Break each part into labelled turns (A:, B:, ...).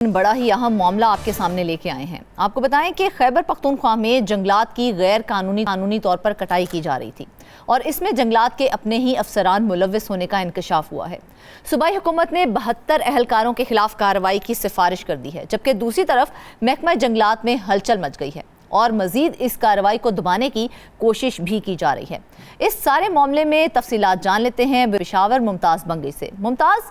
A: बड़ा ही अहम मामला आपके सामने लेके आए हैं। आपको बताएं कि खैबर पख्तूनख्वा में जंगलात की गैर कानूनी तौर पर कटाई की जा रही थी और इसमें जंगलात के अपने ही अफसरान मुलव्विस होने का इंकशाफ हुआ है। सूबाई हुकूमत ने 72 एहलकारों के खिलाफ कार्रवाई की सिफारिश कर दी है, जबकि दूसरी तरफ महकमा जंगलात में हलचल मच गई है और मजीद इस कार्रवाई को दबाने की कोशिश भी की जा रही है। इस सारे मामले में तफसीलात जान लेते हैं पेशावर मुमताज़ बंगई से। मुमताज़,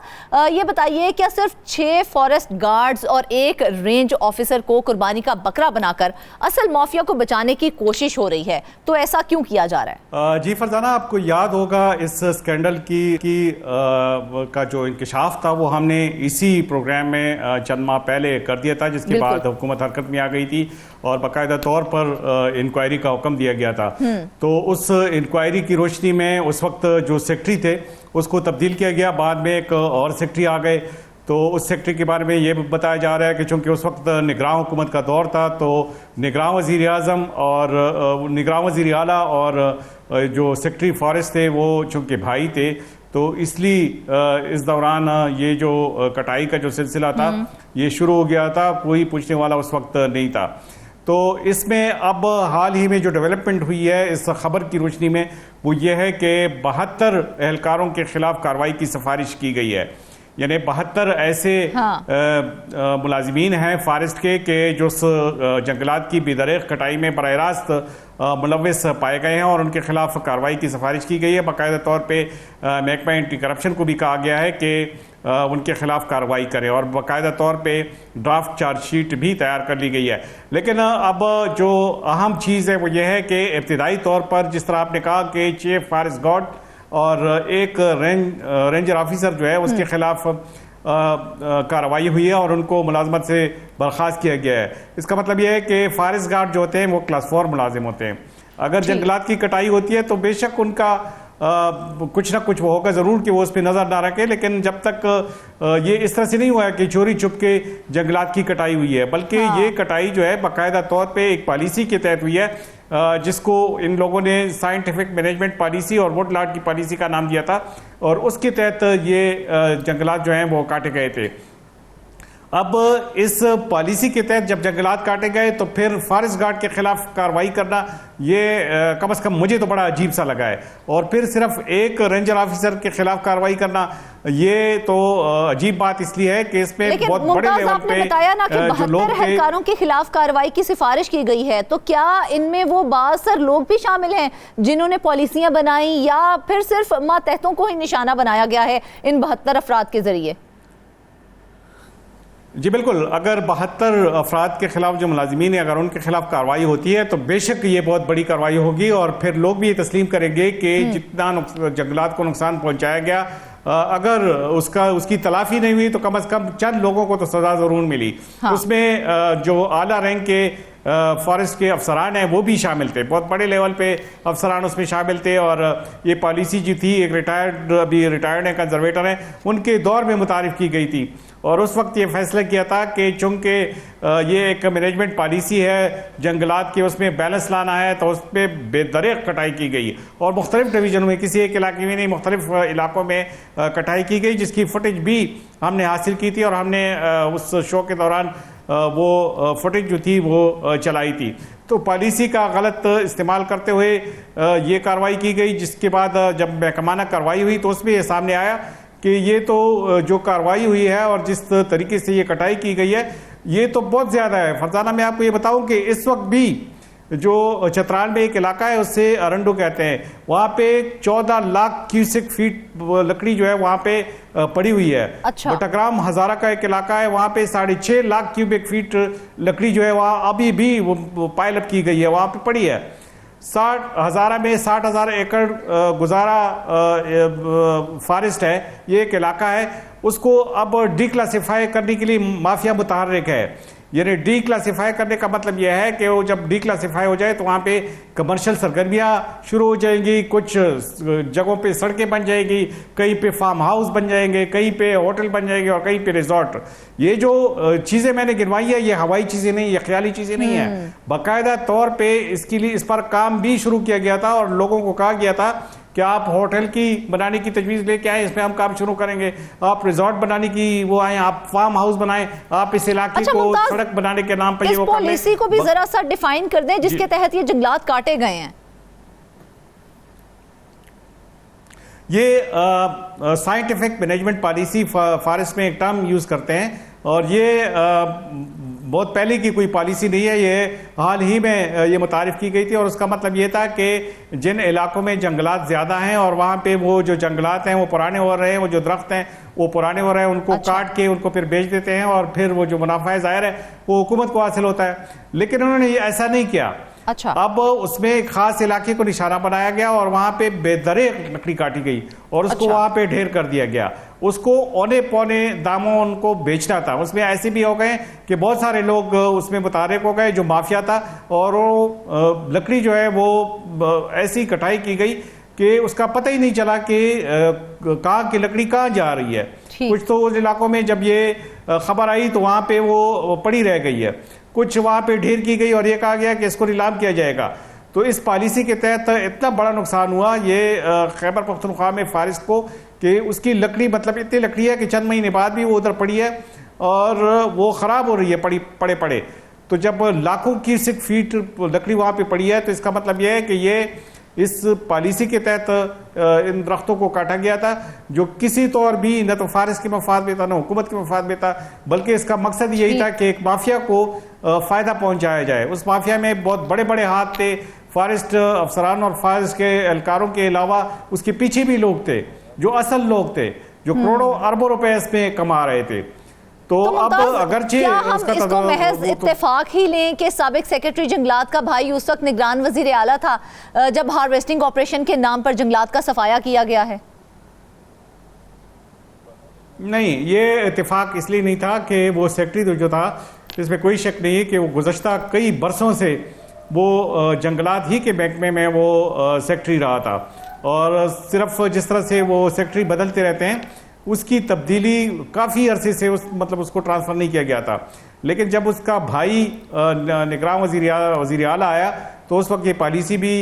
A: ये बताइए, क्या सिर्फ 6 फॉरेस्ट गार्ड्स और 1 रेंज ऑफिसर को कुर्बानी का बकरा बनाकर असल माफिया को बचाने की कोशिश हो रही है? तो ऐसा क्यों किया जा रहा है?
B: जी फरजाना, आपको याद होगा इस स्कैंडल का जो इंकशाफ था वो हमने इसी प्रोग्राम में चंद माह पहले कर दिया था, जिसके बाद हुकूमत हरकत में आ गई थी और बाकायदा तौर पर इंक्वायरी का हुक्म दिया गया था। तो उस इंक्वायरी की रोशनी में उस वक्त जो सेक्रेटरी थे उसको तब्दील किया गया, बाद में एक और सेक्रेटरी आ गए। तो उस सेक्रेटरी के बारे में ये बताया जा रहा है कि चूँकि उस वक्त निगरान हुकूमत का दौर था, तो निगरान वज़ीर आज़म और निगरान वज़ीर आला और जो सेक्रेटरी फॉरेस्ट थे वो चूँकि भाई थे, तो इसलिए इस दौरान ये जो कटाई का जो सिलसिला था ये शुरू हो गया था। कोई पूछने वाला उस वक्त नहीं था। तो इसमें अब हाल ही में जो डेवलपमेंट हुई है इस खबर की रोशनी में वो ये है कि 72 एहलकारों के खिलाफ कार्रवाई की सिफारिश की गई है। यानी 72 ऐसे मुलाजिमीन हैं फॉरेस्ट के जो जंगलात की बेदरग कटाई में बराह रास्त मुलव्विस पाए गए हैं और उनके खिलाफ कार्रवाई की सिफारिश की गई है। बाकायदा तौर पे महकमा एंटी करप्शन को भी कहा गया है कि उनके खिलाफ कार्रवाई करें और बाकायदा तौर पे ड्राफ्ट चार्जशीट भी तैयार कर ली गई है। लेकिन अब जो अहम चीज़ है वो ये है कि इब्तिदाई तौर पर जिस तरह आपने कहा कि चीफ फॉरेस्ट गार्ड और एक रेंजर ऑफिसर जो है उसके खिलाफ कार्रवाई हुई है और उनको मुलाजमत से बर्खास्त किया गया है। इसका मतलब यह है कि फॉरेस्ट गार्ड जो होते हैं वो क्लास 4 मुलाजिम होते हैं। अगर जंगलात की कटाई होती है तो बेशक उनका कुछ ना कुछ वो होगा ज़रूर कि वो उस पर नज़र ना रखे, लेकिन जब तक ये इस तरह से नहीं हुआ है कि चोरी छुप के जंगलात की कटाई हुई है, बल्कि ये कटाई जो है बाकायदा तौर पे एक पॉलिसी के तहत हुई है, जिसको इन लोगों ने साइंटिफिक मैनेजमेंट पॉलिसी और वुडलैंड की पॉलिसी का नाम दिया था और उसके तहत ये जंगलात जो हैं वो काटे गए थे। अब इस पॉलिसी के तहत जब जंगलात काटे गए तो फिर फॉरेस्ट गार्ड के खिलाफ कार्रवाई करना ये कम से कम मुझे तो बड़ा अजीब सा लगा है। और फिर सिर्फ एक रेंजर ऑफिसर के खिलाफ कार्रवाई करना ये तो अजीब बात इसलिए है कि इसमें बहुत बड़े लेवल पे
A: बताया ना कि 72 एहलकारों के खिलाफ कार्रवाई की सिफारिश की गई है, तो क्या इनमें वो बासर लोग भी शामिल हैं जिन्होंने पॉलिसियां बनाई या फिर सिर्फ मातहतों को ही निशाना बनाया गया है इन 72 अफराद के जरिए?
B: जी बिल्कुल, अगर 72 अफराद के खिलाफ जो मुलाजिमीन है अगर उनके खिलाफ कार्रवाई होती है तो बेशक ये बहुत बड़ी कार्रवाई होगी और फिर लोग भी ये तस्लीम करेंगे कि जितना जंगलात को नुकसान पहुंचाया गया, अगर उसकी तलाफी नहीं हुई तो कम से कम चंद लोगों को तो सजा जरूर मिली। उसमें जो आला रैंक के फॉरेस्ट के अफसरान हैं वो भी शामिल थे, बहुत बड़े लेवल पे अफसरान उसमें शामिल थे और ये पॉलिसी जो थी एक अभी रिटायर्ड है कंजर्वेटर हैं उनके दौर में मुतारिफ की गई थी और उस वक्त ये फैसला किया था कि चूँकि ये एक मैनेजमेंट पॉलिसी है जंगलात के, उसमें बैलेंस लाना है, तो उस पर बेदरग कटाई की गई और मुख्तलिफ डिवीजनों में, किसी एक इलाके में नहीं मुख्तलिफ इलाकों में कटाई की गई, जिसकी फुटेज भी हमने हासिल की थी और हमने उस शो के दौरान वो फुटेज जो थी वो चलाई थी। तो पॉलिसी का गलत इस्तेमाल करते हुए ये कार्रवाई की गई, जिसके बाद जब महकमाना कार्रवाई हुई तो उसमें ये सामने आया कि ये तो जो कार्रवाई हुई है और जिस तरीके से ये कटाई की गई है ये तो बहुत ज़्यादा है। फरजाना, मैं आपको ये बताऊं कि इस वक्त भी जो चतराल में एक इलाका है उससे अरंडो कहते हैं, वहाँ पे 14 लाख क्यूसिक फीट लकड़ी जो है वहाँ पे पड़ी हुई है।
A: अच्छा।
B: बटग्राम हजारा का एक इलाका है, वहाँ पे 6.5 लाख क्यूबिक फीट लकड़ी जो है वहाँ अभी भी वो पाइल अप की गई है, वहाँ पे पड़ी है। 60,000 में 60,000 एकड़ गुजारा फॉरेस्ट है, ये एक इलाका है, उसको अब डिक्लासिफाई करने के लिए माफिया मुतहर्रिक है। यानी डी क्लासीफाई करने का मतलब यह है कि वो जब डी क्लासीफाई हो जाए तो वहाँ पे कमर्शियल सरगर्मियाँ शुरू हो जाएंगी, कुछ जगहों पे सड़कें बन जाएंगी, कहीं पे फार्म हाउस बन जाएंगे, कहीं पे होटल बन जाएंगे और कहीं पे रिजॉर्ट। ये जो चीज़ें मैंने गिनवाई है ये हवाई चीज़ें नहीं, ये ख्याली चीज़ें नहीं है, बाकायदा तौर पर इसके लिए इस पर काम भी शुरू किया गया था और लोगों को कहा गया था कि आप होटल की बनाने की तजवीज़ लेके आए, इसमें हम काम शुरू करेंगे, आप रिजॉर्ट बनाने की वो आए, आप फार्म हाउस बनाएं, आप इस इलाके को सड़क बनाने के नाम पर ये वो कर लें।
A: इस पॉलिसी को भी जरा सा डिफाइन कर दें जिसके तहत ये जंगलात काटे गए हैं।
B: ये साइंटिफिक मैनेजमेंट पॉलिसी फॉरेस्ट में एक टर्म यूज करते हैं, और ये बहुत पहले की कोई पॉलिसी नहीं है, ये हाल ही में ये मुतारिफ की गई थी। और उसका मतलब ये था कि जिन इलाकों में जंगलात ज़्यादा हैं और वहाँ पे वो जो जंगलात हैं वो पुराने हो रहे हैं, वो जो दरख्त हैं वो पुराने हो रहे हैं, उनको काट के उनको फिर बेच देते हैं और फिर वो जो मुनाफा है ज़ाहिर है वो हुकूमत को हासिल होता है। लेकिन उन्होंने ऐसा नहीं किया।
A: अच्छा।
B: अब उसमें एक खास इलाके को निशाना बनाया गया और वहां पे बेदरे लकड़ी काटी गई और उसको वहां पे ढेर कर दिया गया। उसको औने पौने दामों उनको बेचना था। उसमें ऐसे भी हो गए कि बहुत सारे लोग उसमें मुतारिक हो गए, जो माफिया था, और वो लकड़ी जो है वो ऐसी कटाई की गई कि उसका पता ही नहीं चला कि कहाँ की लकड़ी कहाँ जा रही है। कुछ तो उस इलाकों में जब ये खबर आई तो वहां पे वो पड़ी रह गई है, कुछ वहां पे ढेर की गई और ये कहा गया कि इसको नीलाम किया जाएगा। तो इस पॉलिसी के तहत इतना बड़ा नुकसान हुआ ये खैबर पख्तूनख्वा में फॉरेस्ट को कि उसकी लकड़ी, मतलब इतनी लकड़ी है कि चंद महीने बाद भी वो उधर पड़ी है और वो ख़राब हो रही है पड़े पड़े। तो जब लाखों की सिर्फ फीट लकड़ी वहाँ पे पड़ी है तो इसका मतलब ये है कि ये इस पॉलिसी के तहत इन दरख्तों को काटा गया था, जो किसी तौर भी न तो फॉरेस्ट के मफाद में था न हुकूमत के मफाद में था, बल्कि इसका मकसद यही था कि एक माफिया को फ़ायदा पहुंचाया जाए। उस माफिया में बहुत बड़े बड़े हाथ थे, फॉरेस्ट अफसरान और फॉरेस्ट के एहलकारों के अलावा उसके पीछे भी लोग थे जो असल लोग थे, जो करोड़ों अरबों रुपए इसमें कमा रहे थे। तो अब अगरचे
A: इसको महज इत्तेफाक ही लें कि साबिक सेक्रेटरी जंगलात का भाई उस वक्त निगरान वजीर आला था जब हार्वेस्टिंग ऑपरेशन के नाम पर जंगलात का सफाया किया गया है?
B: नहीं, ये इत्तेफाक इसलिए नहीं था कि वो सेक्रेटरी जो था, इसमें कोई शक नहीं है कि वो गुज़श्ता कई बरसों से वो जंगलात ही के महकमे में वो सेक्रेटरी रहा था, और सिर्फ जिस तरह से वो सेक्रेटरी बदलते रहते हैं उसकी तब्दीली काफ़ी अरसे से उसको ट्रांसफ़र नहीं किया गया था। लेकिन जब उसका भाई निगरान वज़ीर आला आया तो उस वक्त ये पॉलिसी भी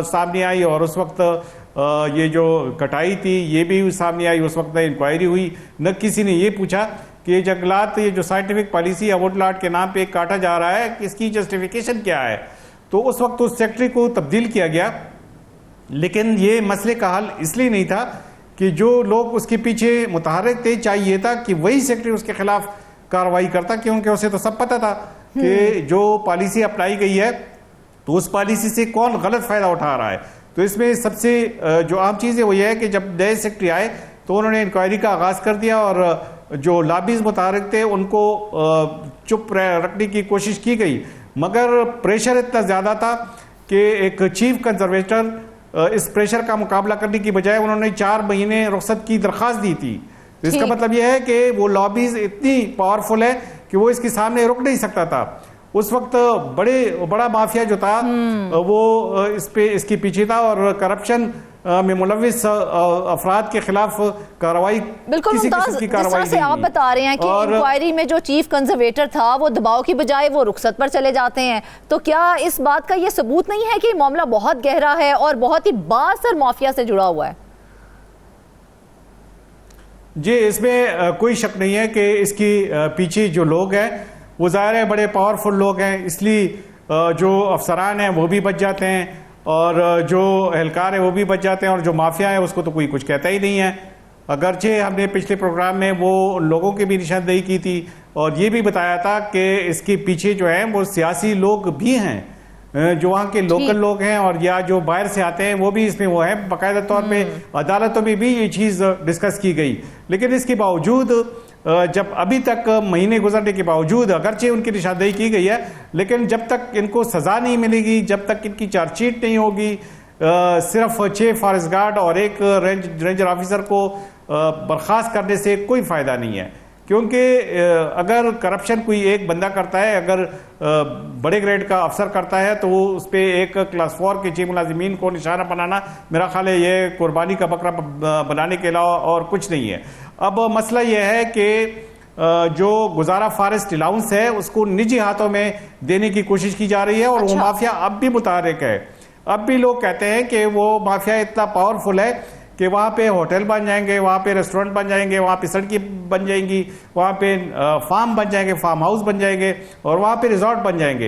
B: सामने आई और उस वक्त ये जो कटाई थी ये भी सामने आई। उस वक्त इंक्वायरी हुई, न किसी ने ये पूछा कि ये जंगलात, ये जो साइंटिफिक पॉलिसी है वुडलैंड के नाम पे काटा जा रहा है, इसकी जस्टिफिकेशन क्या है। तो उस वक्त उस सेक्रेटरी को तब्दील किया गया। लेकिन ये मसले का हल इसलिए नहीं था कि जो लोग उसके पीछे मुतहर्रिक थे, चाहिए था कि वही सेक्रेटरी उसके खिलाफ कार्रवाई करता, क्योंकि उसे तो सब पता था कि जो पॉलिसी अपनाई गई है तो उस पॉलिसी से कौन गलत फ़ायदा उठा रहा है। तो इसमें सबसे जो आम चीज़ है वो ये है कि जब नए सेक्रेटरी आए तो उन्होंने इंक्वायरी का आगाज़ कर दिया और जो लॉबीज़ मुतहर्रिक थे उनको चुप रखने की कोशिश की गई, मगर प्रेशर इतना ज़्यादा था कि एक चीफ कंजर्वेटर इस प्रेशर का मुकाबला करने की बजाय उन्होंने 4 महीने रुख्सत की दरख्वास्त दी थी। तो इसका मतलब यह है कि वो लॉबीज इतनी पावरफुल है कि वो इसके सामने रुक नहीं सकता था। उस वक्त बड़ा माफिया जो था वो इसके पीछे था और करप्शन में मुलविस अफराद के खिलाफ कार्रवाई,
A: बिल्कुल मुमताज, जिस तरह से आप बता रहे हैं कि इंक्वायरी में जो चीफ कंजर्वेटर था वो दबाव की बजाय वो रुखसत पर चले जाते हैं, तो क्या इस बात का ये सबूत नहीं है कि मामला बहुत गहरा है और बहुत ही बासर माफिया से जुड़ा हुआ है?
B: जी, इसमें कोई शक नहीं है कि इसकी पीछे जो लोग हैं वो ज़ाहिर है बड़े पावरफुल लोग हैं, इसलिए जो अफसरान हैं वो भी बच जाते हैं और जो एहलकार है वो भी बच जाते हैं, और जो माफिया है उसको तो कोई कुछ कहता ही नहीं है। अगरचे हमने पिछले प्रोग्राम में वो लोगों की भी निशानदेही की थी और ये भी बताया था कि इसके पीछे जो है वो सियासी लोग भी हैं, जो वहाँ के लोकल लोग हैं और या जो बाहर से आते हैं वो भी इसमें वो है। बाकायदा तौर पे अदालतों में भी ये चीज़ डिस्कस की गई। लेकिन इसके बावजूद जब अभी तक महीने गुजरने के बावजूद अगरचे उनकी निशानदेही की गई है, लेकिन जब तक इनको सज़ा नहीं मिलेगी, जब तक इनकी चार्जशीट नहीं होगी, सिर्फ 6 फॉरेस्ट गार्ड और 1 रेंजर ऑफिसर को बर्खास्त करने से कोई फ़ायदा नहीं है। क्योंकि अगर करप्शन कोई एक बंदा करता है, अगर बड़े ग्रेड का अफसर करता है तो वो उस पर एक क्लास 4 के चीफ मुलाजिमीन को निशाना बनाना, मेरा ख्याल है ये कुर्बानी का बकरा बनाने के अलावा और कुछ नहीं है। अब मसला यह है कि जो गुजारा फॉरेस्ट अलाउंस है उसको निजी हाथों में देने की कोशिश की जा रही है और वो माफिया अब भी मुतहर्रिक है। अब भी लोग कहते हैं कि वो माफिया इतना पावरफुल है कि वहाँ पे होटल बन जाएंगे, वहाँ पे रेस्टोरेंट बन जाएंगे, वहाँ पे सड़कें बन जाएंगी, वहाँ पे फार्म बन जाएंगे, फार्म हाउस बन जाएंगे और वहाँ पे रिजॉर्ट बन जाएंगे।